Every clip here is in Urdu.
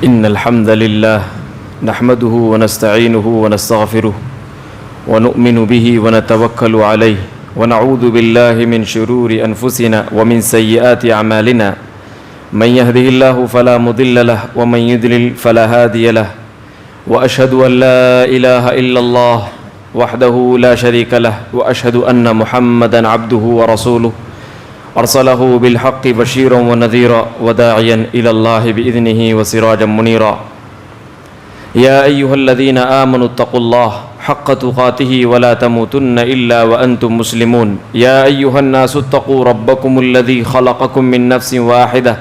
إن الحمد لله نحمده ونستعينه ونستغفره ونؤمن به ونتوكل عليه ونعوذ بالله من شرور أنفسنا ومن سيئات أعمالنا من يهده الله فلا مضل له ومن يضلل فلا هادي له وأشهد أن لا إله إلا الله وحده لا شريك له وأشهد أن محمدا عبده ورسوله أرسله بالحق بشيرا ونذيرا وداعيا إلى الله بإذنه وسراجا منيرا يا أيها الذين آمنوا اتقوا الله حق تقاته ولا تموتن إلا وأنتم مسلمون يا أيها الناس اتقوا ربكم الذي خلقكم من نفس واحدة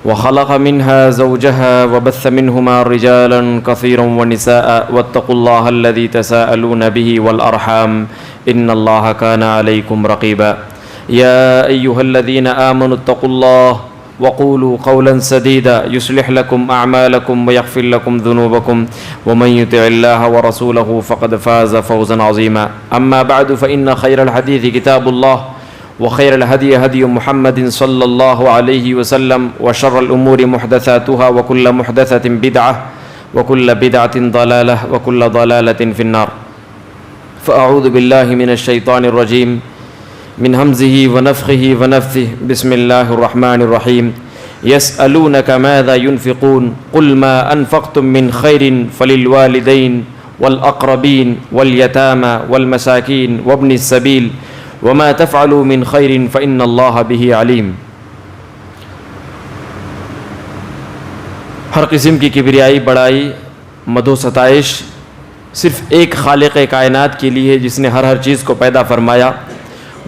وخلق منها زوجها وبث منهما رجالا كثيرا ونساء واتقوا الله الذي تساءلون به والأرحام إن الله كان عليكم رقيبا يا أيها الذين آمنوا اتقوا الله وقولوا قولا سديدا يصلح لكم أعمالكم ويغفر لكم ذنوبكم ومن يطع الله ورسوله فقد فاز فوزا عظيما أما بعد فإن خير الحديث كتاب الله وخير الهدي هدي محمد صلى الله عليه وسلم وشر الأمور محدثاتها وكل محدثة بدعة وكل بدعة ضلالة وكل ضلالة في النار فأعوذ بالله من الشيطان الرجيم من همزه ونفخه ونفثه بسم الله الرحمن الرحيم يسألونك ماذا ينفقون قل ما أنفقتم من خير فللوالدين والأقربين واليتامى والمساكين وابن السبيل وما تفعلوا من خير فإن الله به عليم. ہر قسم کی کبریائی بڑائی مدح و ستائش صرف ایک خالق کائنات کے لیے جس نے ہر چیز کو پیدا فرمایا.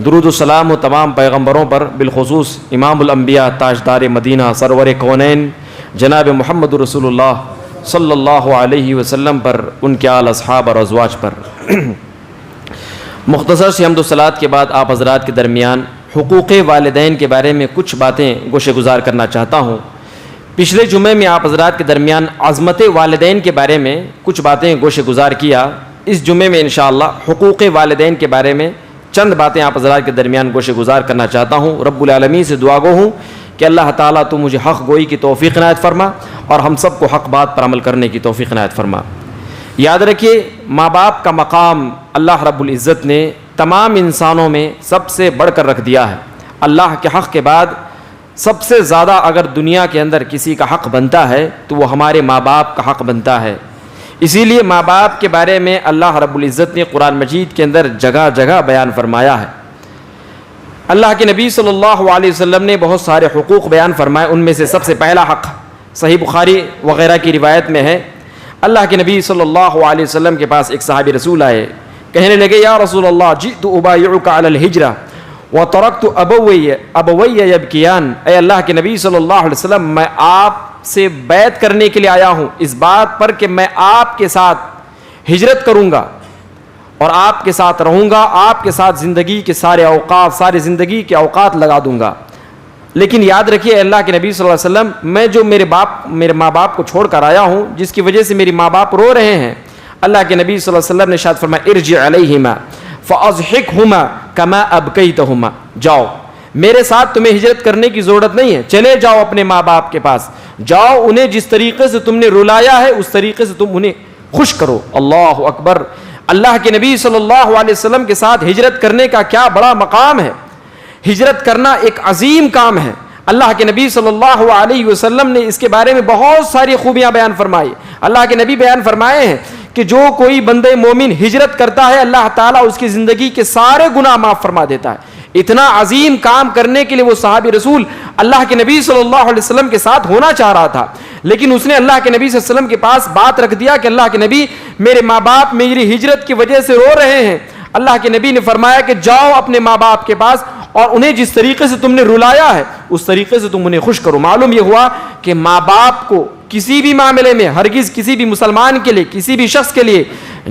درود و سلام و تمام پیغمبروں پر بالخصوص امام الانبیاء تاجدار مدینہ سرور کونین جناب محمد رسول اللہ صلی اللہ علیہ وسلم پر، ان کے آل اصحاب اور ازواج پر. مختصر سی حمد و صلوات کے بعد آپ حضرات کے درمیان حقوق والدین کے بارے میں کچھ باتیں گوشے گزار کرنا چاہتا ہوں. پچھلے جمعے میں آپ حضرات کے درمیان عظمت والدین کے بارے میں کچھ باتیں گوشے گزار کیا. اس جمعے میں انشاءاللہ حقوق والدین کے بارے میں چند باتیں آپ حضرات کے درمیان گوشے گزار کرنا چاہتا ہوں. رب العالمین سے دعا گو ہوں کہ اللہ تعالیٰ تو مجھے حق گوئی کی توفیق عنایت فرما اور ہم سب کو حق بات پر عمل کرنے کی توفیق عنایت فرما. یاد رکھیے، ماں باپ کا مقام اللہ رب العزت نے تمام انسانوں میں سب سے بڑھ کر رکھ دیا ہے. اللہ کے حق کے بعد سب سے زیادہ اگر دنیا کے اندر کسی کا حق بنتا ہے تو وہ ہمارے ماں باپ کا حق بنتا ہے. اسی لیے ماں باپ کے بارے میں اللہ رب العزت نے قرآن مجید کے اندر جگہ جگہ بیان فرمایا ہے. اللہ کے نبی صلی اللہ علیہ وسلم نے بہت سارے حقوق بیان فرمائے. ان میں سے سب سے پہلا حق صحیح بخاری وغیرہ کی روایت میں ہے. اللہ کے نبی صلی اللہ علیہ وسلم کے پاس ایک صحابی رسول آئے، کہنے لگے یا رسول اللہ جئت ابایعک علی الہجرہ وترکت ابوی یبکیان. اے اللہ کے نبی صلی اللہ علیہ وسلم، میں آپ سے بیعت کرنے کے لیے آیا ہوں اس بات پر کہ میں آپ کے ساتھ ہجرت کروں گا اور آپ کے ساتھ رہوں گا، آپ کے ساتھ زندگی کے سارے اوقات، سارے زندگی کے اوقات لگا دوں گا. لیکن یاد رکھیے اللہ کے نبی صلی اللہ علیہ وسلم، میں جو میرے ماں باپ کو چھوڑ کر آیا ہوں جس کی وجہ سے میری ماں باپ رو رہے ہیں، اللہ کے نبی صلی اللہ علیہ وسلم نے ارشاد فرمایا ارجع علیہما فاضحکہما کما ابکیتہما. جاؤ، میرے ساتھ تمہیں ہجرت کرنے کی ضرورت نہیں ہے، چلے جاؤ اپنے ماں باپ کے پاس، جاؤ انہیں جس طریقے سے تم نے رلایا ہے اس طریقے سے تم انہیں خوش کرو. اللہ اکبر! اللہ کے نبی صلی اللہ علیہ وسلم کے ساتھ ہجرت کرنے کا کیا بڑا مقام ہے. ہجرت کرنا ایک عظیم کام ہے. اللہ کے نبی صلی اللہ علیہ وسلم نے اس کے بارے میں بہت ساری خوبیاں بیان فرمائی. اللہ کے نبی بیان فرمائے ہیں کہ جو کوئی بندے مومن ہجرت کرتا ہے اللہ تعالیٰ اس کی زندگی کے سارے گناہ معاف فرما دیتا ہے. اتنا عظیم کام کرنے کے لیے وہ صحابی رسول اللہ کے نبی صلی اللہ علیہ وسلم کے ساتھ ہونا چاہ رہا تھا، لیکن اس نے اللہ کے نبی صلی اللہ علیہ وسلم کے پاس بات رکھ دیا کہ اللہ کے نبی، میرے ماں باپ میری ہجرت کی وجہ سے رو رہے ہیں. اللہ کے نبی نے فرمایا کہ جاؤ اپنے ماں باپ کے پاس اور انہیں جس طریقے سے تم نے رلایا ہے اس طریقے سے تم انہیں خوش کرو. معلوم یہ ہوا کہ ماں باپ کو کسی بھی معاملے میں ہرگز کسی بھی مسلمان کے لیے، کسی بھی شخص کے لیے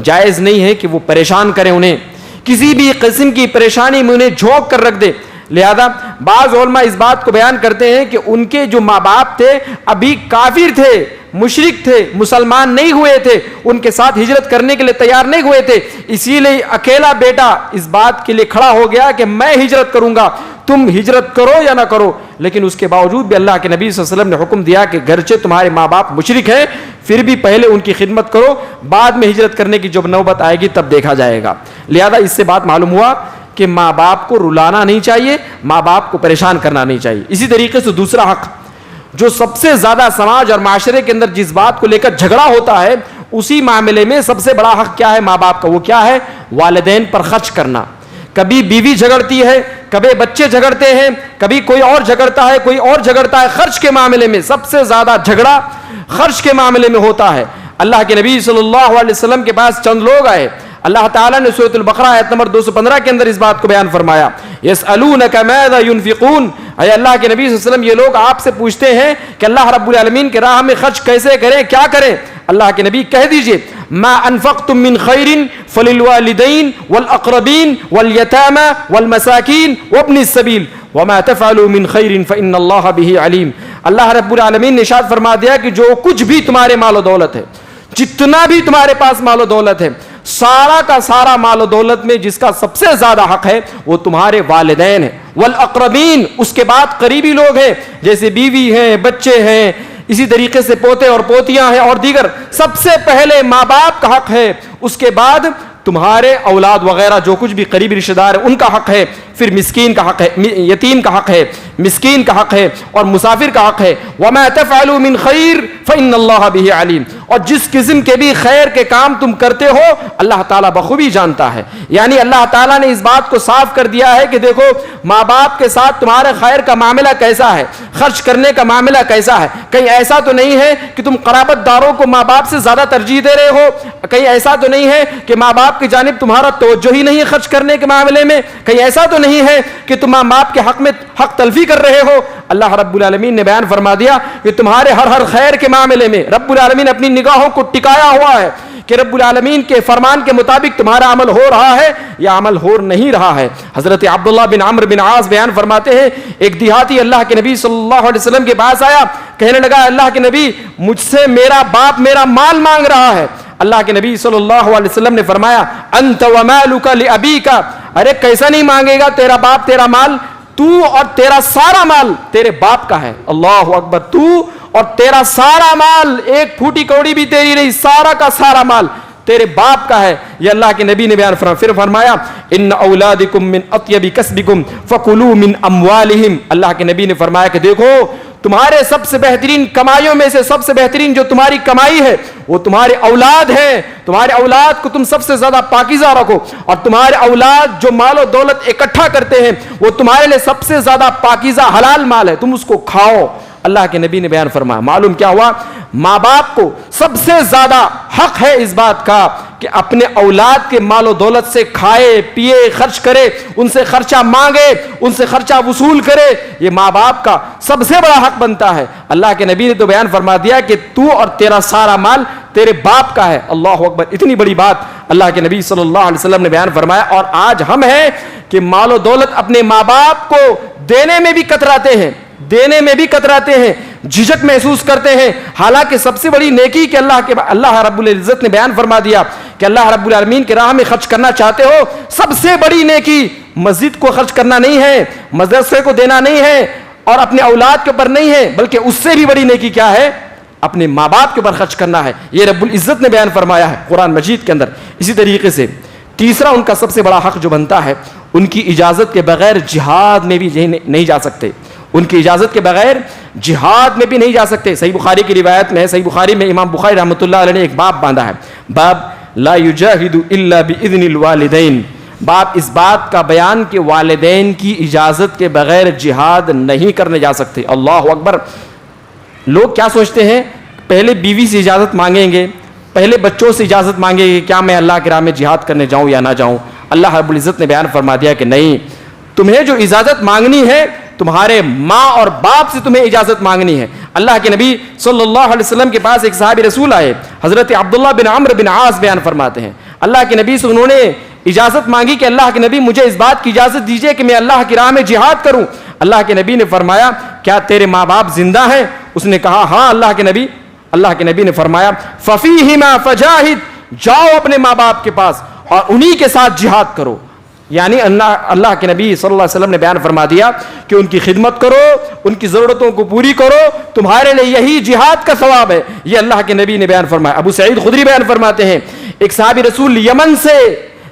جائز نہیں ہے کہ وہ پریشان کریں، انہیں کسی بھی قسم کی پریشانی میں انہیں جھونک کر رکھ دے. لہذا بعض علماء اس بات کو بیان کرتے ہیں کہ ان کے جو ماں باپ تھے ابھی کافر تھے، مشرک تھے، مسلمان نہیں ہوئے تھے، ان کے ساتھ ہجرت کرنے کے لیے تیار نہیں ہوئے تھے، اسی لیے اکیلا بیٹا اس بات کے لیے کھڑا ہو گیا کہ میں ہجرت کروں گا، تم ہجرت کرو یا نہ کرو۔ لیکن اس کے باوجود بھی اللہ کے نبی صلی اللہ علیہ وسلم نے حکم دیا کہ گرچہ تمہارے ماں باپ مشرک ہیں پھر بھی پہلے ان کی خدمت کرو، بعد میں ہجرت کرنے کی جب نوبت آئے گی تب دیکھا جائے گا۔ لہذا اس سے بات معلوم ہوا کہ ماں باپ کو رلانا نہیں چاہیے، ماں باپ کو پریشان کرنا نہیں چاہیے۔ اسی طریقے سے دوسرا حق جو سب سے زیادہ سماج اور معاشرے کے اندر جس بات کو لے کر جھگڑا ہوتا ہے، اسی معاملے میں سب سے بڑا حق کیا ہے ماں باپ کا؟ وہ کیا ہے؟ والدین پر خرچ کرنا۔ کبھی بیوی جھگڑتی ہے، کبھی بچے جھگڑتے ہیں، کبھی کوئی اور جھگڑتا ہے، کوئی اور جھگڑتا ہے، خرچ کے معاملے میں سب سے زیادہ جھگڑا خرچ کے معاملے میں ہوتا ہے۔ اللہ کے نبی صلی اللہ علیہ وسلم کے پاس چند لوگ آئے، اللہ تعالیٰ نے سورۃ البقرہ آیت نمبر 215 کے اندر اس بات کو بیان فرمایا، یسألونک ماذا ينفقون، اے اللہ کے نبی صلی اللہ علیہ وسلم یہ لوگ آپ سے پوچھتے ہیں کہ اللہ رب العالمین کے راہ میں خرچ کیسے کریں، کیا کریں؟ اللہ کے نبی کہہ دیجئے ما انفقتم من خیر فللوالدین والاقربین والیتامى والمساکین وابن السبیل وما تفعلوا من خیر فإن اللہ به علیم۔ اللہ رب العالمین نے ارشاد فرما دیا کہ جو کچھ بھی تمہارے مال و دولت ہے، جتنا بھی تمہارے پاس مال و دولت ہے، سارا کا سارا مال و دولت میں جس کا سب سے زیادہ حق ہے وہ تمہارے والدین ہیں، والاقربین اس کے بعد قریبی لوگ ہیں جیسے بیوی ہیں، بچے ہیں، اسی طریقے سے پوتے اور پوتیاں ہیں اور دیگر، سب سے پہلے ماں باپ کا حق ہے، اس کے بعد تمہارے اولاد وغیرہ جو کچھ بھی قریبی رشتہ دار ہیں ان کا حق ہے، پھر مسکین کا حق ہے، یتیم کا حق ہے، مسکین کا حق ہے اور مسافر کا حق ہے۔ وما تفعلوا من خیر فإن اللہ به علیم، اور جس قسم کے بھی خیر کے کام تم کرتے ہو اللہ تعالیٰ بخوبی جانتا ہے۔ یعنی اللہ تعالیٰ نے اس بات کو صاف کر دیا ہے کہ دیکھو ماں باپ کے ساتھ تمہارے خیر کا معاملہ کیسا ہے، خرچ کرنے کا معاملہ کیسا ہے۔ کہیں ایسا تو نہیں ہے کہ تم قرابت داروں کو ماں باپ سے زیادہ ترجیح دے رہے ہو، کہیں ایسا تو نہیں ہے کہ ماں باپ کی جانب تمہارا توجہ ہی نہیں ہے خرچ کرنے کے معاملے میں، کہیں ایسا تو نہیں ہے کہ تم ماں باپ کے حق میں حق تلفی کر رہے ہو۔ اللہ رب العالمین نے بیان فرما دیا کہ تمہارے ہر خیر کے معاملے میں رب العالمین اپنی نگاہوں کو ٹکایا ہوا ہے کہ رب العالمین کے فرمان کے مطابق تمہارا عمل ہو رہا ہے یا عمل ہو نہیں رہا ہے۔ حضرت عبداللہ بن عمرو بن عاص بیان فرماتے ہیں ایک دیہاتی اللہ کے نبی صلی اللہ علیہ وسلم کے پاس آیا، کہنے لگا اللہ کے نبی مجھ سے میرا باپ میرا مال مانگ رہا ہے۔ اللہ کے نبی صلی اللہ علیہ وسلم نے فرمایا انت ومالک لابیک، ارے کیسا نہیں مانگے گا تیرا باپ تیرا مال، تو اور تیرا سارا مال تیرے باپ کا ہے۔ اللہ اکبر، تو اور تیرا سارا مال، ایک پھوٹی کوڑی بھی تیری نہیں، سارا کا سارا مال تیرے باپ کا ہے۔ یہ اللہ کے نبی نے بیان فرمایا، پھر فرمایا ان اولادکم من اطیب کسبکم فکلوا من اموالہم، اللہ کے نبی نے فرمایا کہ دیکھو تمہارے سب سے بہترین کمائیوں میں سے سب سے بہترین جو تمہاری کمائی ہے وہ تمہارے اولاد ہیں، تمہارے اولاد کو تم سب سے زیادہ پاکیزہ رکھو، اور تمہارے اولاد جو مال و دولت اکٹھا کرتے ہیں وہ تمہارے لیے سب سے زیادہ پاکیزہ حلال مال ہے، تم اس کو کھاؤ۔ اللہ کے نبی نے بیان فرمایا، معلوم کیا ہوا؟ ماں باپ کو سب سے زیادہ حق ہے اس بات کا کہ اپنے اولاد کے مال و دولت سے کھائے پیے، خرچ کرے، ان سے خرچہ مانگے، ان سے خرچہ وصول کرے، یہ ماں باپ کا سب سے بڑا حق بنتا ہے۔ اللہ کے نبی نے تو بیان فرما دیا کہ تو اور تیرا سارا مال تیرے باپ کا ہے۔ اللہ اکبر، اتنی بڑی بات اللہ کے نبی صلی اللہ علیہ وسلم نے بیان فرمایا، اور آج ہم ہیں کہ مال و دولت اپنے ماں باپ کو دینے میں بھی کتراتے ہیں، دینے میں بھی کتراتے ہیں، جھجک محسوس کرتے ہیں، حالانکہ سب سے بڑی نیکی کہ اللہ رب العزت نے بیان فرما دیا کہ اللہ رب العالمین کے راہ میں خرچ کرنا چاہتے ہو، سب سے بڑی نیکی مسجد کو خرچ کرنا نہیں ہے، مدرسے کو دینا نہیں ہے، اور اپنے اولاد کے اوپر نہیں ہے، بلکہ اس سے بھی بڑی نیکی کیا ہے؟ اپنے ماں باپ کے اوپر خرچ کرنا ہے۔ یہ رب العزت نے بیان فرمایا ہے قرآن مجید کے اندر۔ اسی طریقے سے تیسرا ان کا سب سے بڑا حق جو بنتا ہے، ان کی اجازت کے بغیر جہاد میں بھی نہیں جا سکتے، ان کی اجازت کے بغیر جہاد میں بھی نہیں جا سکتے۔ صحیح بخاری کی روایت میں ہے، صحیح بخاری میں امام بخاری رحمۃ اللہ علیہ نے ایک باب باندھا ہے، باب لا یجاہد الا باذن الوالدین، باب اس بات کا بیان کہ والدین کی اجازت کے بغیر جہاد نہیں کرنے جا سکتے۔ اللہ اکبر، لوگ کیا سوچتے ہیں، پہلے بیوی سے اجازت مانگیں گے، پہلے بچوں سے اجازت مانگیں گے کیا میں اللہ کے راہ میں جہاد کرنے جاؤں یا نہ جاؤں۔ اللہ رب العزت نے بیان فرما دیا کہ نہیں، تمہیں جو اجازت مانگنی ہے تمہارے ماں اور باپ سے تمہیں اجازت مانگنی ہے۔ اللہ کے نبی صلی اللہ علیہ وسلم کے پاس ایک صحابی رسول آئے، حضرت عبداللہ بن عمرو بن عاص بیان فرماتے ہیں، اللہ کے نبی سے انہوں نے اجازت مانگی کہ اللہ کے نبی مجھے اس بات کی اجازت دیجیے کہ میں اللہ کی راہ میں جہاد کروں. اللہ کے نبی نے فرمایا کیا تیرے ماں باپ زندہ ہیں؟ اس نے کہا ہاں اللہ کے نبی. اللہ کے نبی نے فرمایا ففیہما فجاہد, جاؤ اپنے ماں باپ کے پاس اور انہی کے ساتھ جہاد کرو. یعنی اللہ کے نبی صلی اللہ علیہ وسلم نے بیان فرما دیا کہ ان کی خدمت کرو, ان کی ضرورتوں کو پوری کرو, تمہارے لیے یہی جہاد کا ثواب ہے. یہ اللہ کے نبی نے بیان فرمایا. ابو سعید خدری بیان فرماتے ہیں ایک صحابی رسول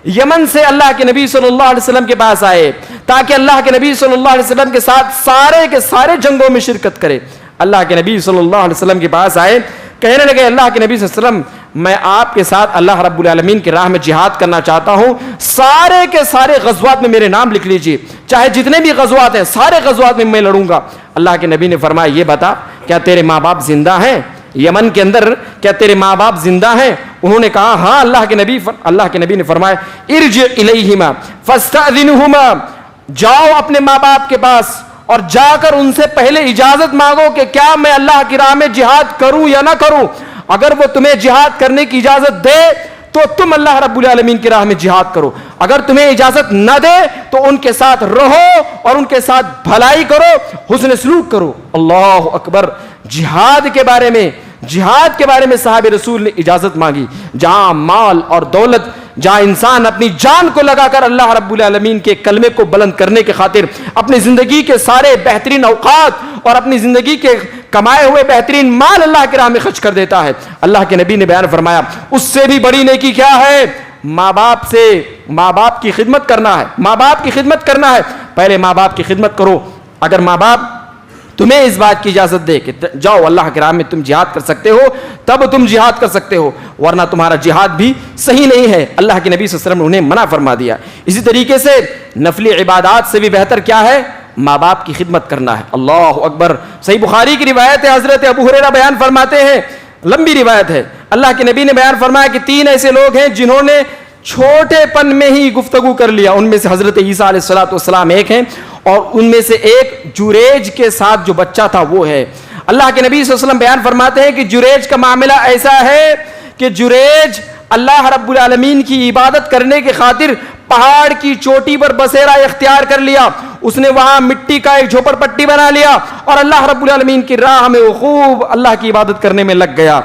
یمن سے اللہ کے نبی صلی اللہ علیہ وسلم کے پاس آئے تاکہ اللہ کے نبی صلی اللہ علیہ وسلم کے ساتھ سارے کے سارے جنگوں میں شرکت کرے. اللہ کے نبی صلی اللہ علیہ وسلم کے پاس آئے, کہنے لگے اللہ کے نبی صلی اللہ علیہ وسلم میں آپ کے ساتھ اللہ رب العالمین کی راہ میں جہاد کرنا چاہتا ہوں, سارے کے سارے غزوات میں میرے نام لکھ لیجئے, چاہے جتنے بھی غزوات ہیں سارے غزوات میں لڑوں گا. اللہ کے نبی نے فرمایا یہ بتا کیا تیرے ماں باپ زندہ ہیں؟ یمن کے اندر کیا تیرے ماں باپ زندہ ہیں؟ انہوں نے کہا ہاں اللہ کے نبی نے فرمایا ارجع الیہما فاستأذنہما, جاؤ اپنے ماں باپ کے پاس اور جا کر ان سے پہلے اجازت مانگو کہ کیا میں اللہ کی راہ میں جہاد کروں یا نہ کروں. اگر وہ تمہیں جہاد کرنے کی اجازت دے تو تم اللہ رب العالمین کی راہ میں جہاد کرو, اگر تمہیں اجازت نہ دے تو ان کے ساتھ رہو اور ان کے ساتھ بھلائی کرو, حسن سلوک کرو. اللہ اکبر. جہاد کے بارے میں صحابہ رسول نے اجازت مانگی. جہاں مال اور دولت, جہاں انسان اپنی جان کو لگا کر اللہ رب العالمین کے کلمے کو بلند کرنے کے خاطر اپنی زندگی کے سارے بہترین اوقات اور اپنی زندگی کے کمائے ہوئے بہترین مال اللہ کی راہ میں خرچ کر دیتا ہے, اللہ کے نبی نے بیان فرمایا اس سے بھی بڑی نیکی کیا ہے؟ ماں باپ کی خدمت کرنا ہے. پہلے ماں باپ کی خدمت کرو. اگر ماں باپ تمہیں اس بات کی اجازت دے کہ جاؤ اللہ کے راہ میں تم جہاد کر سکتے ہو تب تم جہاد کر سکتے ہو, ورنہ تمہارا جہاد بھی صحیح نہیں ہے. اللہ کے نبی صلی اللہ علیہ وسلم نے انہیں منع فرما دیا. اسی طریقے سے نفلی عبادات سے بھی بہتر کیا ہے؟ ماں باپ کی خدمت کرنا ہے. اللہ اکبر. صحیح بخاری کی روایت ہے, حضرت ابو ہریرہ بیان فرماتے ہیں, لمبی روایت ہے, اللہ کے نبی نے بیان فرمایا کہ 3 ایسے لوگ ہیں جنہوں نے چھوٹے پن میں ہی گفتگو کر لیا. ان میں سے حضرت عیسیٰ علیہ السلام ایک ہیں, اور ان میں سے ایک جریج کے ساتھ جو بچہ تھا وہ ہے. اللہ کے نبی صلی اللہ علیہ وسلم بیان فرماتے ہیں کہ جریج کا معاملہ ایسا ہے کہ جریج اللہ رب العالمین کی عبادت کرنے کے خاطر پہاڑ کی چوٹی پر بسیرا اختیار کر لیا. اس نے وہاں مٹی کا ایک جھوپڑ پٹی بنا لیا اور اللہ رب العالمین کی راہ میں وہ خوب اللہ کی عبادت کرنے میں لگ گیا.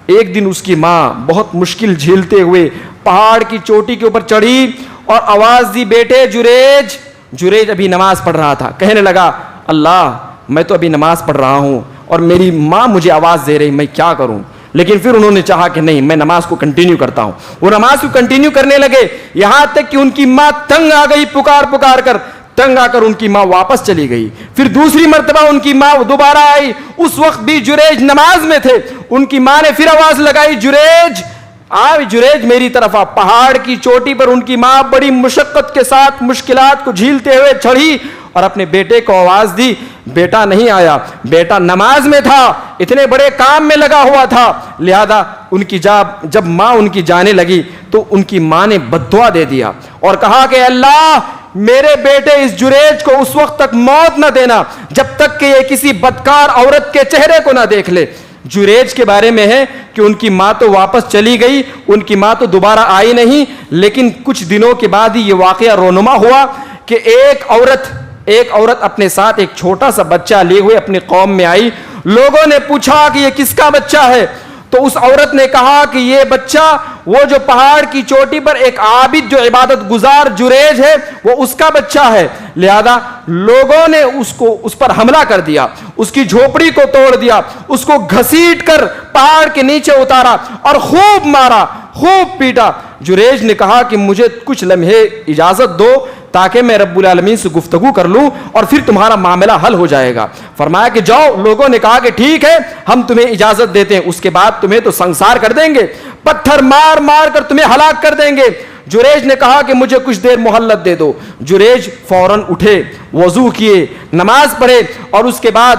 ایک دن اس کی ماں بہت مشکل جھیلتے ہوئے پہاڑ کی چوٹی کے اوپر چڑھی اور آواز دی, بیٹے جریج ابھی نماز پڑھ رہا تھا. کہنے لگا اللہ میں تو ابھی نماز پڑھ رہا ہوں اور میری ماں مجھے آواز دے رہی, میں کیا کروں؟ لیکن پھر انہوں نے چاہا کہ نہیں, میں نماز کو کنٹینیو کرتا ہوں. وہ نماز کو کنٹینیو کرنے لگے, یہاں تک کہ ان کی ماں تنگ آ گئی, پکار کر ان کی ماں واپس چلی گئی. پھر دوسری مرتبہ ان کی ماں دوبارہ آئی, اس وقت بھی جریج نماز میں تھے. ان کی ماں نے پھر آواز لگائی, جریج میری طرف آ. پہاڑ کی چوٹی پر ان کی ماں بڑی مشقت کے ساتھ مشکلات کو جھیلتے ہوئے چڑھی اور اپنے بیٹے کو آواز دی. بیٹا نہیں آیا, بیٹا نماز میں تھا, اتنے بڑے کام میں لگا ہوا تھا. لہذا جب ماں ان کی جانے لگی تو ان کی ماں نے بددعا دے دیا اور کہا کہ اللہ میرے بیٹے اس جریج کو اس وقت تک موت نہ دینا جب تک کہ یہ کسی بدکار عورت کے چہرے کو نہ دیکھ لے. جریج کے بارے میں ہے کہ ان کی ماں تو واپس چلی گئی, ان کی ماں تو دوبارہ آئی نہیں, لیکن کچھ دنوں کے بعد ہی یہ واقعہ رونما ہوا کہ ایک عورت اپنے ساتھ ایک چھوٹا سا بچہ لیے ہوئے اپنی قوم میں آئی. لوگوں نے پوچھا کہ یہ کس کا بچہ ہے؟ تو اس عورت نے کہا کہ یہ بچہ وہ جو پہاڑ کی چوٹی پر ایک عابد جو عبادت گزار جریج ہے وہ اس کا بچہ ہے. لہذا لوگوں نے اس پر حملہ کر دیا, اس کی جھوپڑی کو توڑ دیا, اس کو گھسیٹ کر پہاڑ کے نیچے اتارا اور خوب مارا, خوب پیٹا. جریج نے کہا کہ مجھے کچھ لمحے اجازت دو تاکہ میں رب العالمین سے گفتگو کر لوں اور پھر تمہارا معاملہ حل ہو جائے گا. فرمایا کہ جاؤ. لوگوں نے کہا کہ ٹھیک ہے ہم تمہیں اجازت دیتے ہیں, اس کے بعد تمہیں تو سنسار کر دیں گے, پتھر مار مار کر تمہیں ہلاک کر دیں گے. جریج نے کہا کہ مجھے کچھ دیر مہلت دے دو. جریج فوراً اٹھے, وضو کیے, نماز پڑھے اور اس کے بعد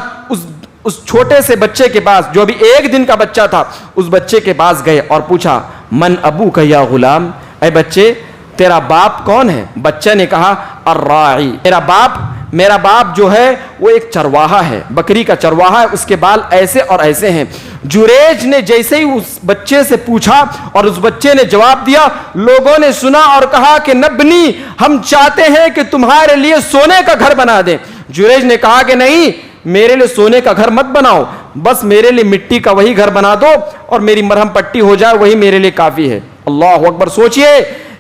اس چھوٹے سے بچے کے پاس جو ابھی 1 دن کا بچہ تھا اس بچے کے پاس گئے اور پوچھا من ابوک یا غلام, اے بچے تیرا باپ کون ہے؟ بچہ نے کہا الراعی, میرا باپ میرا باپ جو ہے وہ ایک چرواہا ہے، بکری کا چرواہا ہے، اس کے بال ایسے اور ایسے ہیں۔ جریج نے جیسے ہی اس بچے سے پوچھا اور اس بچے نے جواب دیا، لوگوں نے سنا اور کہا کہ نبنی، ہم چاہتے ہیں کہ تمہارے لیے سونے کا گھر بنا دیں۔ جریج نے کہا کہ نہیں، میرے لیے سونے کا گھر مت بناؤ، بس میرے لیے مٹی کا وہی گھر بنا دو اور میری مرہم پٹی ہو جائے، وہی میرے لیے کافی ہے۔ اللہ اکبر! سوچئے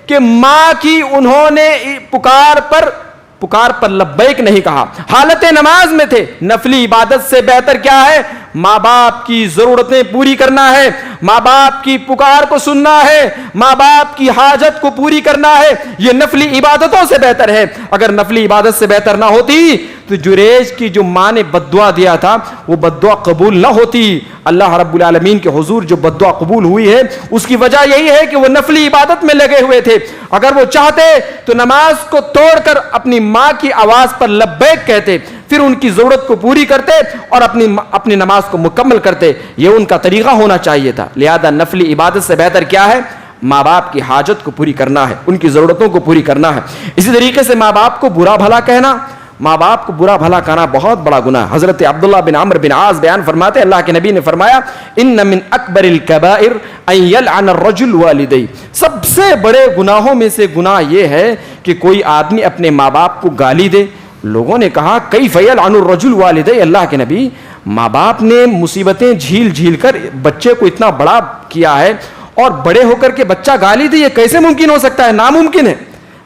کہ ماں کی انہوں نے پکار پر لبیک نہیں کہا، حالت نماز میں تھے۔ نفلی عبادت سے بہتر کیا ہے؟ ماں باپ کی ضرورتیں پوری کرنا ہے، ماں باپ کی پکار کو سننا ہے، ماں باپ کی حاجت کو پوری کرنا ہے، یہ نفلی عبادتوں سے بہتر ہے۔ اگر نفلی عبادت سے بہتر نہ ہوتی تو جریج کی جو ماں نے بددعا دیا تھا وہ بددعا قبول نہ ہوتی۔ اللہ رب العالمین کے حضور جو بددعا قبول ہوئی ہے اس کی وجہ یہی ہے کہ وہ نفلی عبادت میں لگے ہوئے تھے۔ اگر وہ چاہتے تو نماز کو توڑ کر اپنی ماں کی آواز پر لبیک کہتے، پھر ان کی ضرورت کو پوری کرتے اور اپنی نماز کو مکمل کرتے، یہ ان کا طریقہ ہونا چاہیے تھا۔ لہذا نفلی عبادت سے بہتر کیا ہے؟ ماں باپ کی حاجت کو پوری کرنا ہے، ان کی ضرورتوں کو پوری کرنا ہے۔ اسی طریقے سے ماں باپ کو برا بھلا کہنا، ماں باپ کو برا بھلا کہنا بہت بڑا گناہ ہے۔ حضرت عبداللہ بن عمرو بن عاص بیان فرماتے ہیں، اللہ کے نبی نے فرمایا، ان من اکبر الکبائر ان یلعن الرجل والدیہ، سب سے بڑے گناہوں میں سے گناہ یہ ہے کہ کوئی آدمی اپنے ماں باپ کو گالی دے۔ لوگوں نے کہا کیف یلعن الرجل والدیہ، اللہ کے نبی، ماں باپ نے مصیبتیں جھیل جھیل کر بچے کو اتنا بڑا کیا ہے اور بڑے ہو کر کے بچہ گالی دے، یہ کیسے ممکن ہو سکتا ہے؟ ناممکن ہے۔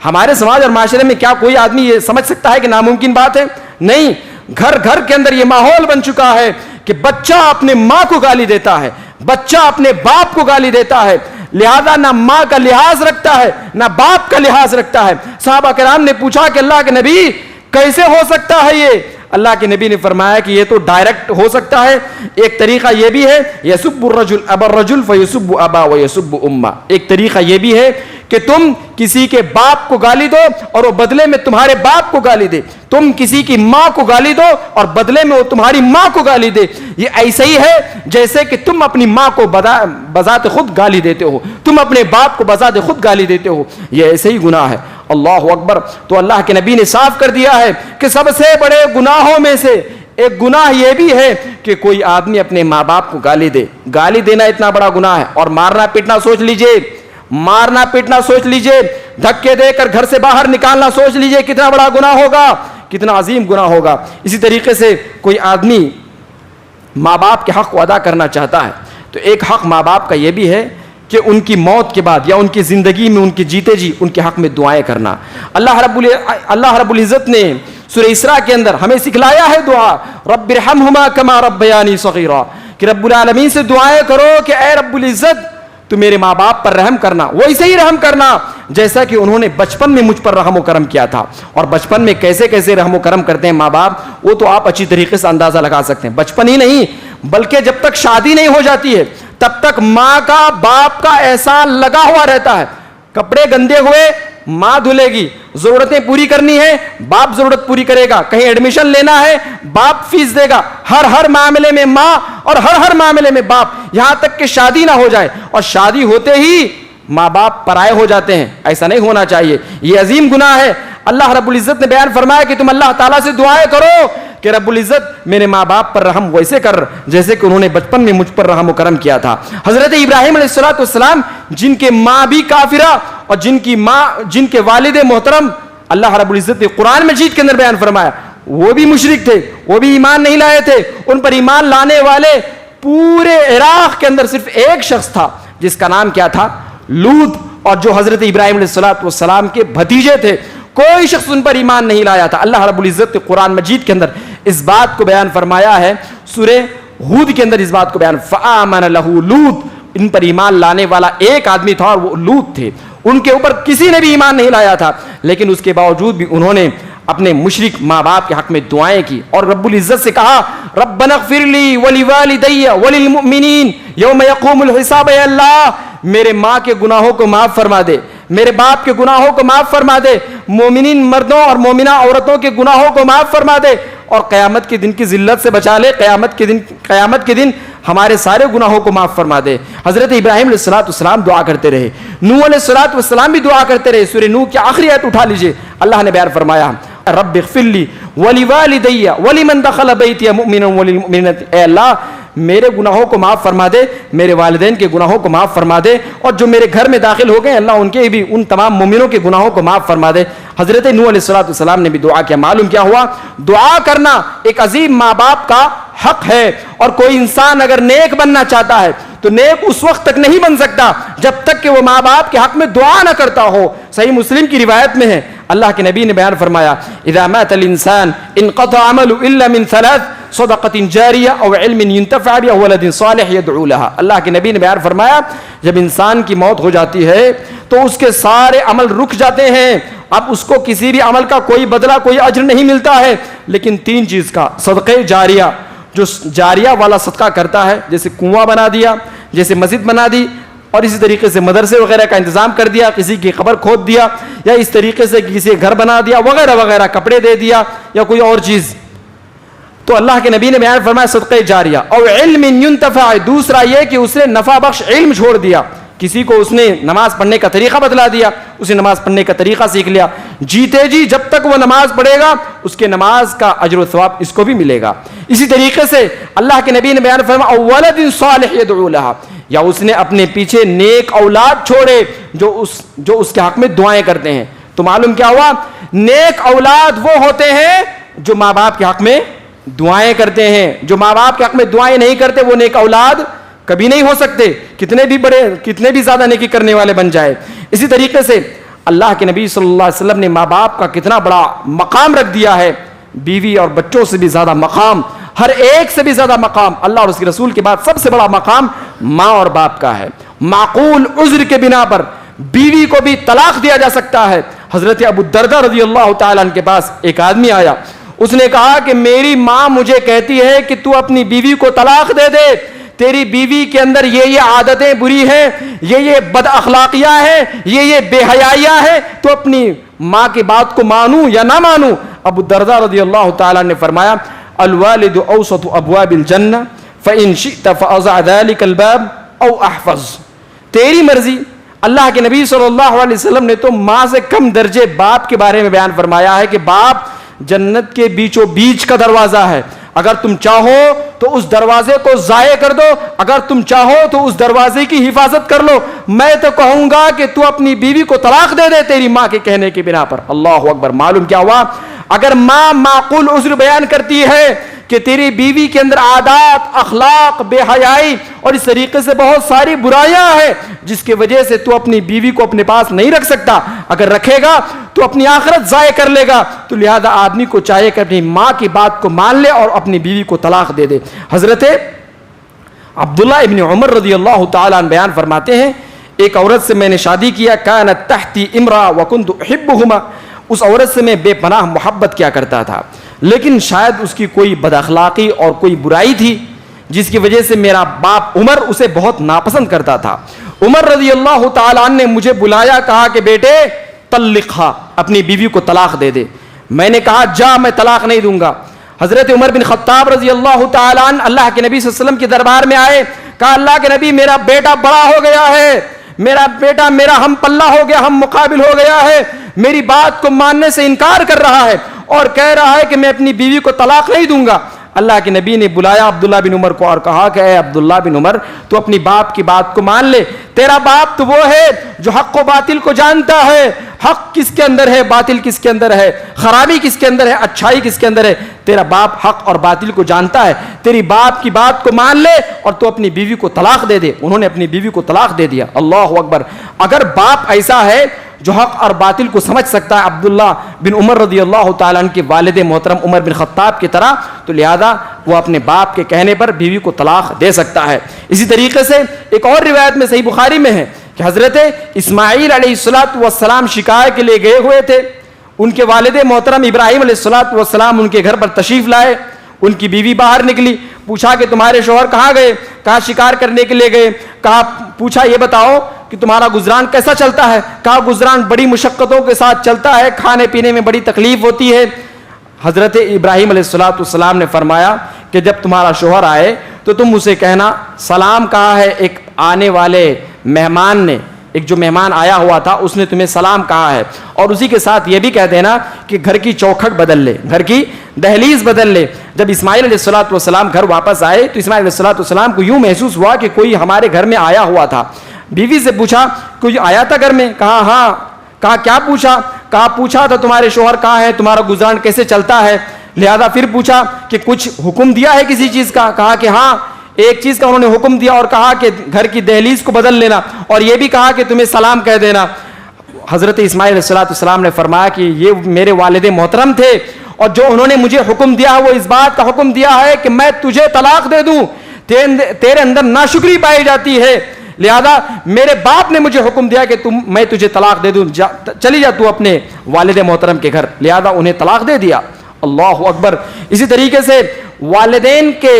ہمارے سماج اور معاشرے میں کیا کوئی آدمی یہ سمجھ سکتا ہے کہ ناممکن بات ہے؟ نہیں، گھر گھر کے اندر یہ ماحول بن چکا ہے کہ بچہ اپنے ماں کو گالی دیتا ہے، بچہ اپنے باپ کو گالی دیتا ہے، لہذا نہ ماں کا لحاظ رکھتا ہے نہ باپ کا لحاظ رکھتا ہے۔ صحابہ کرام نے پوچھا کہ اللہ کے نبی کیسے ہو سکتا ہے یہ؟ اللہ کے نبی نے فرمایا کہ یہ تو ڈائریکٹ ہو سکتا ہے، ایک طریقہ یہ بھی ہے، یسب الرجل ابا الرجل فیسب ابا ویسب امہ، ایک طریقہ یہ بھی ہے کہ تم کسی کے باپ کو گالی دو اور وہ بدلے میں تمہارے باپ کو گالی دے، تم کسی کی ماں کو گالی دو اور بدلے میں وہ تمہاری ماں کو گالی دے۔ یہ ایسا ہی ہے جیسے کہ تم اپنی ماں کو بذات خود گالی دیتے ہو، تم اپنے باپ کو بذات خود گالی دیتے ہو، یہ ایسے ہی گناہ ہے۔ اللہ اکبر! تو اللہ کے نبی نے صاف کر دیا ہے کہ سب سے بڑے گناہوں میں سے ایک گناہ یہ بھی ہے کہ کوئی آدمی اپنے ماں باپ کو گالی دے۔ گالی دینا اتنا بڑا گناہ ہے، اور مارنا پیٹنا سوچ لیجئے، مارنا پیٹنا سوچ لیجئے، دھکے دے کر گھر سے باہر نکالنا سوچ لیجئے کتنا بڑا گناہ ہوگا، کتنا عظیم گناہ ہوگا۔ اسی طریقے سے کوئی آدمی ماں باپ کے حق کو ادا کرنا چاہتا ہے تو ایک حق ماں باپ کا یہ بھی ہے کہ ان کی موت کے بعد یا ان کی زندگی میں ان کے جیتے جی ان کے حق میں دعائیں کرنا۔ اللہ رب العزت نے سورہ اسراء کے اندر ہمیں سکھلایا ہے دعا، رب ارحمہما کما ربیانی صغیرا، کہ رب العالمین سے دعائیں کرو کہ اے رب العزت تو میرے ماں باپ پر رحم کرنا، ویسے ہی رحم کرنا جیسا کہ انہوں نے بچپن میں مجھ پر رحم و کرم کیا تھا۔ اور بچپن میں کیسے کیسے رحم و کرم کرتے ہیں ماں باپ، وہ تو آپ اچھی طریقے سے اندازہ لگا سکتے ہیں۔ بچپن ہی نہیں بلکہ جب تک شادی نہیں ہو جاتی ہے تب تک ماں کا باپ کا احسان لگا ہوا رہتا ہے۔ کپڑے گندے ہوئے ماں دھلے گی، ضرورتیں پوری کرنی ہے باپ ضرورت پوری کرے گا، کہیں ایڈمیشن لینا ہے باپ فیس دے گا، ہر معاملے میں ماں اور ہر معاملے میں باپ، یہاں تک کہ شادی نہ ہو جائے اور شادی ہوتے ہی ماں باپ پرائے ہو جاتے ہیں۔ ایسا نہیں ہونا چاہیے، یہ عظیم گناہ ہے۔ اللہ رب العزت نے بیان فرمایا کہ تم اللہ تعالیٰ سے دعائیں کرو کہ رب العزت میرے ماں باپ پر رحم ویسے کر جیسے کہ انہوں نے بچپن میں مجھ پر رحم و کرم کیا تھا۔ حضرت ابراہیم علیہ السلام جن کے ماں بھی کافرہ اور جن کے والد محترم اللہ رب العزت نے قرآن مجید کے اندر بیان فرمایا وہ بھی مشرک تھے، وہ بھی ایمان نہیں لائے تھے، ان پر ایمان لانے والے پورے عراق کے اندر صرف ایک شخص تھا جس کا نام کیا تھا؟ لوط، اور جو حضرت ابراہیم علیہ السلام کے بھتیجے تھے، کوئی شخص ان پر ایمان نہیں لایا تھا۔ اللہ رب العزت نے قرآن مجید کے اندر اس بات کو بیان فرمایا ہے، سورہ ہود کے اندر اس بات کو بیان، فآمن لہ لوط، ان پر ایمان لانے والا ایک آدمی تھا اور وہ لوط تھے، ان کے اوپر کسی نے بھی ایمان نہیں لایا تھا، لیکن اس کے باوجود بھی انہوں نے اپنے مشرک ماں باپ کے حق میں دعائیں کی اور رب العزت سے کہا ربنا اغفر لی ولوالدی وللمؤمنین یوم یقوم الحساب، اے اللہ میرے ماں کے گناہوں کو معاف فرما دے، میرے باپ کے گناہوں کو معاف فرما دے، مومنین مردوں اور مومنہ عورتوں کے گناہوں کو معاف فرما دے اور قیامت کے دن کی ذلت سے بچا لے، قیامت کے دن ہمارے سارے گناہوں کو معاف فرما دے۔ حضرت ابراہیم علیہ السلام دعا کرتے رہے، نوح علیہ السلام بھی دعا کرتے رہے۔ سورہ نوح کی آخری آیت اٹھا لیجئے، اللہ نے بیان فرمایا رب اغفر لی وَلِوَالِدَيَّ وَلِمَنْ دَخَلَ بَيْتِيَ مُؤْمِنًا وَلِلْمُؤْمِنَاتِ، اے اللہ میرے گناہوں کو معاف فرما دے، میرے والدین کے گناہوں کو معاف فرما دے، اور جو میرے گھر میں داخل ہو گئے اللہ ان کے بھی، ان تمام مومنوں کے گناہوں کو معاف فرما دے۔ حضرت نوح علیہ السلام نے بھی دعا کیا۔ معلوم کیا ہوا؟ دعا کرنا ایک عظیم ماں باپ کا حق ہے، اور کوئی انسان اگر نیک بننا چاہتا ہے تو نیک اس وقت تک نہیں بن سکتا جب تک کہ وہ ماں باپ کے حق میں دعا نہ کرتا ہو۔ صحیح مسلم کی روایت میں ہے، اللہ کے نبی نے بیان فرمایا اذا مات الانسان انقطع عمله الا من ثلاث صدقة جاریہ او علم ينتفع به او ولد صالح يدعو لها۔ اللہ کے نبی نے بیان فرمایا جب انسان کی موت ہو جاتی ہے تو اس کے سارے عمل رک جاتے ہیں، اب اس کو کسی بھی عمل کا کوئی بدلہ کوئی اجر نہیں ملتا ہے، لیکن تین چیز کا، صدقہ جاریہ، جو جاریہ والا صدقہ کرتا ہے، جیسے کنواں بنا دیا، جیسے مسجد بنا دی، اور اسی طریقے سے مدرسے وغیرہ کا انتظام کر دیا، کسی کی قبر کھود دیا، یا اس طریقے سے کسی گھر بنا دیا وغیرہ وغیرہ، کپڑے دے دیا یا کوئی اور چیز۔ تو اللہ کے نبی نے بیان فرمایا صدقہ جاریہ۔ اور علم ينتفع، دوسرا یہ کہ اس نے نفع بخش علم چھوڑ دیا، کسی کو اس نے نماز پڑھنے کا طریقہ بتلا دیا، اسے نماز پڑھنے کا طریقہ سیکھ لیا، جیتے جی جب تک وہ نماز پڑھے گا اس کے نماز کا اجر و ثواب اس کو بھی ملے گا۔ اسی طریقے سے اللہ کے نبی نے بیان فرمایا اولد صالح يدعو لها، یا اس نے اپنے پیچھے نیک اولاد چھوڑے جو اس کے حق میں دعائیں کرتے ہیں۔ تو معلوم کیا ہوا؟ نیک اولاد وہ ہوتے ہیں جو ماں باپ کے حق میں دعائیں کرتے ہیں، جو ماں باپ کے حق میں دعائیں نہیں کرتے وہ نیک اولاد کبھی نہیں ہو سکتے، کتنے بھی بڑے کتنے بھی زیادہ نیکی کرنے والے بن جائے۔ اسی طریقے سے اللہ کے نبی صلی اللہ علیہ وسلم نے ماں باپ کا کتنا بڑا مقام رکھ دیا ہے، بیوی اور بچوں سے بھی زیادہ مقام، ہر ایک سے بھی زیادہ مقام، اللہ اور اس کے رسول کے بعد سب سے بڑا مقام ماں اور باپ کا ہے۔ معقول عذر کے بنا پر بیوی کو بھی طلاق دیا جا سکتا ہے۔ حضرت ابو الدرداء رضی اللہ تعالیٰ عنہ کے پاس ایک آدمی آیا، اس نے کہا کہ میری ماں مجھے کہتی ہے کہ تو اپنی بیوی کو طلاق دے دے، تیری بیوی کے اندر یہ عادتیں بری ہیں، یہ بد اخلاقیاں ہیں، یہ بے حیائیاں ہیں، تو اپنی ماں کی بات کو مانوں یا نہ مانوں؟ ابو الدرداء رضی اللہ تعالیٰ نے فرمایا الوالد اوسط ابواب الجنہ فإن شئت فأضع ذلك الباب او احفظ، تیری مرضی۔ اللہ کے نبی صلی اللہ علیہ وسلم نے تو ماں سے کم درجے باپ کے بارے میں بیان فرمایا ہے کہ باپ جنت کے بیچوں بیچ کا دروازہ ہے، اگر تم چاہو تو اس دروازے کو ضائع کر دو، اگر تم چاہو تو اس دروازے کی حفاظت کر لو۔ میں تو کہوں گا کہ تو اپنی بیوی کو طلاق دے دے تیری ماں کے کہنے کی بنا پر۔ اللہ اکبر۔ معلوم کیا ہوا؟ اگر ماں معقول عذر بیان کرتی ہے کہ تیری بیوی کے اندر عادات، اخلاق، بے حیائی اور اس طریقے سے بہت ساری برائیاں ہیں جس کی وجہ سے تو اپنی بیوی کو اپنے پاس نہیں رکھ سکتا، اگر رکھے گا تو اپنی آخرت ضائع کر لے گا، تو لہذا آدمی کو چاہیے کہ اپنی ماں کی بات کو مان لے اور اپنی بیوی کو طلاق دے دے۔ حضرت عبداللہ ابن عمر رضی اللہ تعالیٰ عنہ بیان فرماتے ہیں ایک عورت سے میں نے شادی کیا، کانت تحتی امرأة وکنت احبہما، اس عورت سے میں بے پناہ محبت کیا کرتا تھا، لیکن شاید اس کی کوئی بد اخلاقی اور کوئی برائی تھی جس کی وجہ سے میرا باپ عمر اسے بہت ناپسند کرتا تھا۔ عمر رضی اللہ تعالیٰ عنہ نے مجھے بلایا، کہا کہ بیٹے طلقھا، اپنی بیوی کو طلاق دے دے۔ میں نے کہا جا، میں طلاق نہیں دوں گا۔ حضرت عمر بن خطاب رضی اللہ تعالیٰ عنہ اللہ کے نبی صلی اللہ علیہ وسلم کے دربار میں آئے، کہا اللہ کے نبی میرا بیٹا بڑا ہو گیا ہے، میرا بیٹا میرا ہم پلہ ہو گیا، ہم مقابل ہو گیا ہے، میری بات کو ماننے سے انکار کر رہا ہے اور کہہ رہا ہے کہ میں اپنی بیوی کو طلاق نہیں دوں گا۔ اللہ کے نبی نے بلایا عبداللہ بن عمر کو اور کہا کہ اے عبداللہ بن عمر، تو اپنی باپ کی بات کو مان لے، تیرا باپ تو وہ ہے جو حق و باطل کو جانتا ہے، حق کس کے اندر ہے، باطل کس کے اندر ہے، خرابی کس کے اندر ہے، اچھائی کس کے اندر ہے، تیرا باپ حق اور باطل کو جانتا ہے، تیری باپ کی بات کو مان لے اور تو اپنی بیوی کو طلاق دے دے۔ انہوں نے اپنی بیوی کو طلاق دے دیا۔ اللہ اکبر۔ اگر باپ ایسا ہے جو حق اور باطل کو سمجھ سکتا ہے عبداللہ بن عمر رضی اللہ تعالیٰ عنہ کے والد محترم عمر بن خطاب کی طرح، تو لہذا وہ اپنے باپ کے کہنے پر بیوی کو طلاق دے سکتا ہے۔ اسی طریقے سے ایک اور روایت میں صحیح بخاری میں ہے کہ حضرت اسماعیل علیہ السلام شکار کے لیے گئے ہوئے تھے، ان کے والد محترم ابراہیم علیہ السلام ان کے گھر پر تشریف لائے، ان کی بیوی باہر نکلی، پوچھا کہ تمہارے شوہر کہاں گئے؟ کہا شکار کرنے کے لیے گئے۔ کہا پوچھا یہ بتاؤ کہ تمہارا گزران کیسا چلتا ہے؟ کہا گزران بڑی مشقتوں کے ساتھ چلتا ہے، کھانے پینے میں بڑی تکلیف ہوتی ہے۔ حضرت ابراہیم علیہ السلام نے فرمایا کہ جب تمہارا شوہر آئے تو تم اسے کہنا سلام کہا ہے ایک آنے والے مہمان نے ایک جو مہمان آیا ہوا تھا اس نے تمہیں سلام کہا ہے, اور اسی کے ساتھ یہ بھی کہہ دینا کہ گھر کی چوکھٹ بدل لے, گھر کی دہلیز بدل لے. جب اسماعیل علیہ الصلوۃ والسلام گھر واپس آئے تو اسماعیل علیہ الصلوۃ والسلام کو یوں محسوس ہوا کہ کوئی ہمارے گھر میں آیا ہوا تھا. بیوی سے پوچھا کوئی آیا تھا گھر میں؟ کہا ہاں. کہا کیا پوچھا؟ کہا پوچھا تھا تمہارے شوہر کہاں ہے, تمہارا گزارن کیسے چلتا ہے. لہذا پھر پوچھا کہ کچھ حکم دیا ہے کسی چیز کا؟ کہا کہ ہاں ایک چیز کا انہوں نے حکم دیا اور کہا کہ گھر کی دہلیز کو بدل لینا, اور یہ بھی کہا کہ تمہیں سلام کہہ دینا. حضرت اسماعیل علیہ السلام نے فرمایا کہ یہ میرے والد محترم تھے, اور جو انہوں نے مجھے حکم دیا ہے وہ اس بات کا حکم دیا ہے کہ میں تجھے طلاق دے دوں. تیرے اندر ناشکری پائی جاتی ہے, لہذا میرے باپ نے مجھے حکم دیا کہ میں تجھے طلاق دے دوں, چلی جا تو اپنے والد محترم کے گھر. لہذا انہیں طلاق دے دیا. اللہ اکبر. اسی طریقے سے والدین کے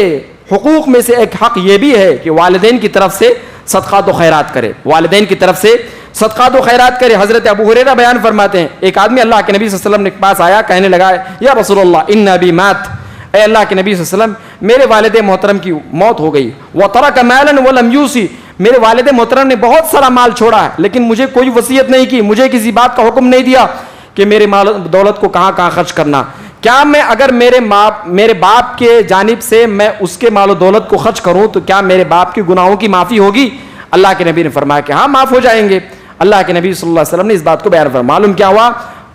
حقوق میں سے ایک حق یہ بھی ہے کہ والدین کی طرف سے صدقات و خیرات کرے, والدین کی طرف سے صدقات و خیرات کرے. حضرت ابو ہریرہ بیان فرماتے ہیں ایک آدمی اللہ کے نبی صلی اللہ علیہ وسلم کے پاس آیا, کہنے لگا یا رسول اللہ ان ابی مات, اے اللہ کے نبی صلی اللہ علیہ وسلم میرے والد محترم کی موت ہو گئی. وترک مالا ولم یوصی, میرے والد محترم نے بہت سارا مال چھوڑا ہے لیکن مجھے کوئی وصیت نہیں کی, مجھے کسی بات کا حکم نہیں دیا کہ میرے مال دولت کو کہاں کہاں خرچ کرنا. کیا میں اگر میرے باپ کے جانب سے میں اس کے مال و دولت کو خرچ کروں تو کیا میرے باپ کے گناہوں کی معافی ہوگی؟ اللہ کے نبی نے فرمایا کہ ہاں معاف ہو جائیں گے. اللہ کے نبی صلی اللہ علیہ وسلم نے اس بات کو بیان فرمایا. معلوم کیا ہوا؟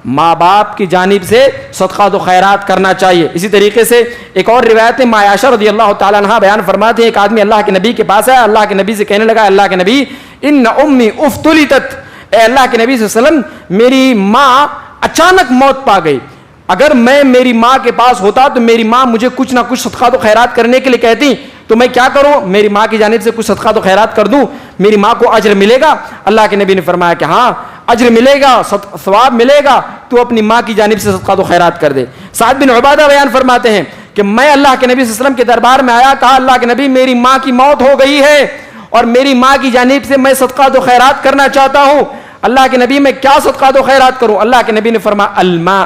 ماں باپ کی جانب سے صدقات و خیرات کرنا چاہیے. اسی طریقے سے ایک اور روایت میں ماں عائشہ رضی اللہ تعالیٰ عنہا بیان فرماتے ہیں ایک آدمی اللہ کے نبی کے پاس آیا, اللہ کے نبی سے کہنے لگا اللہ کے نبی ان امی افتلتت, اے اللہ کے نبی صلی اللہ علیہ وسلم میری ماں اچانک موت پا گئی, اگر میں میری ماں کے پاس ہوتا تو میری ماں مجھے کچھ نہ کچھ صدقات و خیرات کرنے کے لیے کہتی, تو میں کیا کروں؟ میری ماں کی جانب سے کچھ صدقات و خیرات کر دوں, میری ماں کو اجر ملے گا؟ اللہ کے نبی نے فرمایا کہ ہاں اجر ملے گا, ثواب ملے گا, تو اپنی ماں کی جانب سے صدقات و خیرات کر دے. سعد بن عبادہ بیان فرماتے ہیں کہ میں اللہ کے نبی صلی اللہ علیہ وسلم کے دربار میں آیا, کہا اللہ کے نبی میری ماں کی موت ہو گئی ہے اور میری ماں کی جانب سے میں صدقات و خیرات کرنا چاہتا ہوں, اللہ کے نبی میں کیا صدقات و خیرات کروں؟ اللہ کے نبی نے فرمایا الماء,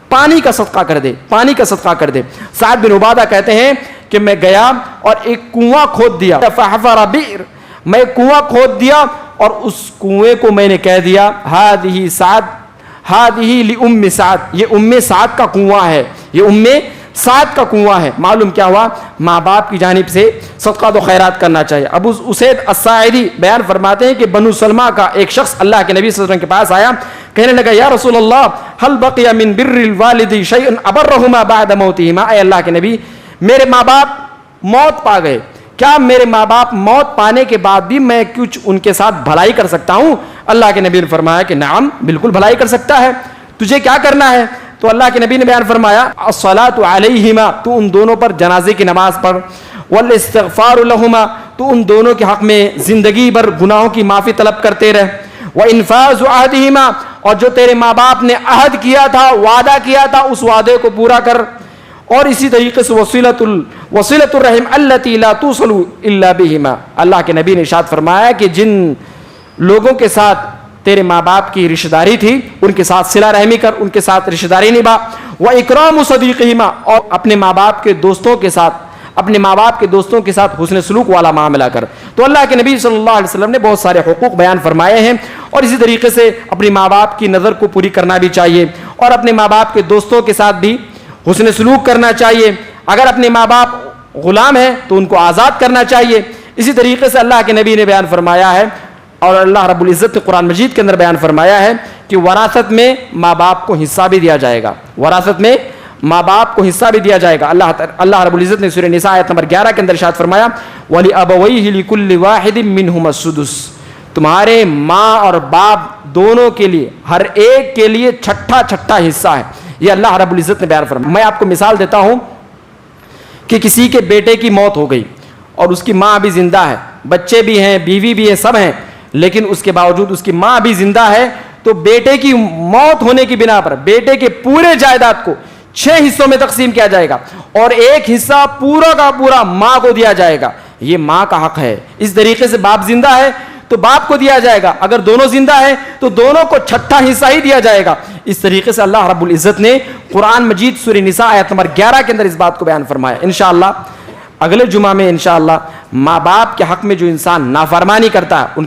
پانی کا صدقہ کر دے, پانی کا صدقہ کر دے. سعد بن عبادہ کہتے ہیں کہ میں گیا اور ایک کنواں کھود دیا, فحفر بئر, میں کنواں کھود دیا اور اس کنویں کو میں نے کہہ دیا ہذہ سعد, ہذہ لام سعد, یہ ام سعد کا کنواں ہے, یہ ام سعد کا کنواں ہے. معلوم کیا ہوا؟ ماں باپ کی جانب سے صدقات و خیرات کرنا چاہیے. ابو اسید الساعدی بیان فرماتے ہیں کہ بنو سلمہ کا ایک شخص اللہ کے نبی صلی اللہ علیہ وسلم کے پاس آیا, کہنے لگا یا رسول اللہ هل بقي من بر الوالد شيء ابرهما بعد موتهما, اے اللہ کے نبی میرے ماں باپ موت پا گئے, کیا میرے ماں باپ موت پانے کے بعد بھی میں کچھ ان کے ساتھ بھلائی کر سکتا ہوں؟ اللہ کے نبی نے فرمایا کہ نعم, بالکل بھلائی کر سکتا ہے, تجھے کیا کرنا ہے؟ تو اللہ کے نبی نے بیان فرمایا الصلاۃ علیہما, تو ان دونوں پر جنازے کی نماز پڑھ, والاستغفار لہما, تو ان دونوں کے حق میں زندگی بھر گناہوں کی معافی طلب کرتے رہ, وانفاذ عہدہما, اور جو تیرے ماں باپ نے عہد کیا تھا, وعدہ کیا تھا, اس وعدے کو پورا کر. اور اسی طریقے سے وصلۃ الرحم التي لا توصل الا بهما, اللہ کے نبی نے ارشاد فرمایا کہ جن لوگوں کے ساتھ تیرے ماں باپ کی رشتہ داری تھی ان کے ساتھ صلہ رحمی کر, ان کے ساتھ رشتہ داری نبھا. واکرام صدیقہما, اور اپنے ماں باپ کے دوستوں کے ساتھ, اپنے ماں باپ کے دوستوں کے ساتھ حسن سلوک والا معاملہ کر. تو اللہ کے نبی صلی اللہ علیہ وسلم نے بہت سارے حقوق بیان فرمائے ہیں, اور اسی طریقے سے اپنی ماں باپ کی نظر کو پوری کرنا بھی چاہیے, اور اپنے ماں باپ کے دوستوں کے ساتھ بھی حسن سلوک کرنا چاہیے. اگر اپنے ماں باپ غلام ہیں تو ان کو آزاد کرنا چاہیے. اسی طریقے سے اللہ کے نبی نے بیان فرمایا ہے, اور اللہ رب العزت نے قرآن مجید کے اندر بیان فرمایا ہے کہ وراثت میں ماں باپ کو حصہ بھی دیا جائے گا, وراثت میں ماں باپ کو حصہ بھی دیا جائے گا. اللہ رب العزت نے سورہ نساء آیت نمبر 11 کے اندر ارشاد فرمایا وَلِأَبَوَيْهِ لِكُلِّ وَاحِدٍ مِّنْهُمَا السُّدُسُ, تمہارے ماں اور باپ دونوں کے لیے, ہر ایک کے لیے چھٹا حصہ ہے. یہ اللہ رب العزت نے بیان فرمایا. میں آپ کو مثال دیتا ہوں کہ کسی کے بیٹے کی موت ہو گئی اور اس کی ماں بھی زندہ ہے, بچے بھی ہیں, بیوی بھی ہے, سب ہیں, لیکن اس کے باوجود اس کی ماں بھی زندہ ہے, تو بیٹے کی موت ہونے کی بنا پر بیٹے کے پورے جائیداد کو 6 حصوں میں تقسیم کیا جائے گا, اور ایک حصہ پورا کا پورا ماں کو دیا جائے گا. یہ ماں کا حق ہے. اس طریقے سے باپ زندہ ہے تو باپ کو دیا جائے گا, اگر دونوں زندہ ہیں تو دونوں کو چھٹا حصہ ہی دیا جائے گا. اس طریقے سے اللہ رب العزت نے قرآن مجید سورہ نساء آیت نمبر 11 کے اندر اس بات کو بیان فرمایا. انشاءاللہ اگلے جمعہ میں انشاءاللہ ماں باپ کے حق میں جو انسان نافرمانی کرتا ہے،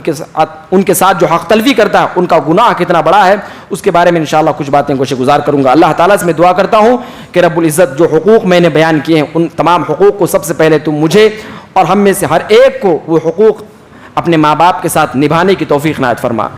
ان کے ساتھ جو حق تلفی کرتا ہے، ان کا گناہ کتنا بڑا ہے، اس کے بارے میں انشاءاللہ کچھ باتیں گوشے گزار کروں گا۔ اللہ تعالیٰ سے میں دعا کرتا ہوں کہ رب العزت جو حقوق میں نے بیان کیے ہیں، ان تمام حقوق کو سب سے پہلے تم مجھے اور ہم میں سے ہر ایک کو وہ حقوق اپنے ماں باپ کے ساتھ نبھانے کی توفیق عنایت فرما۔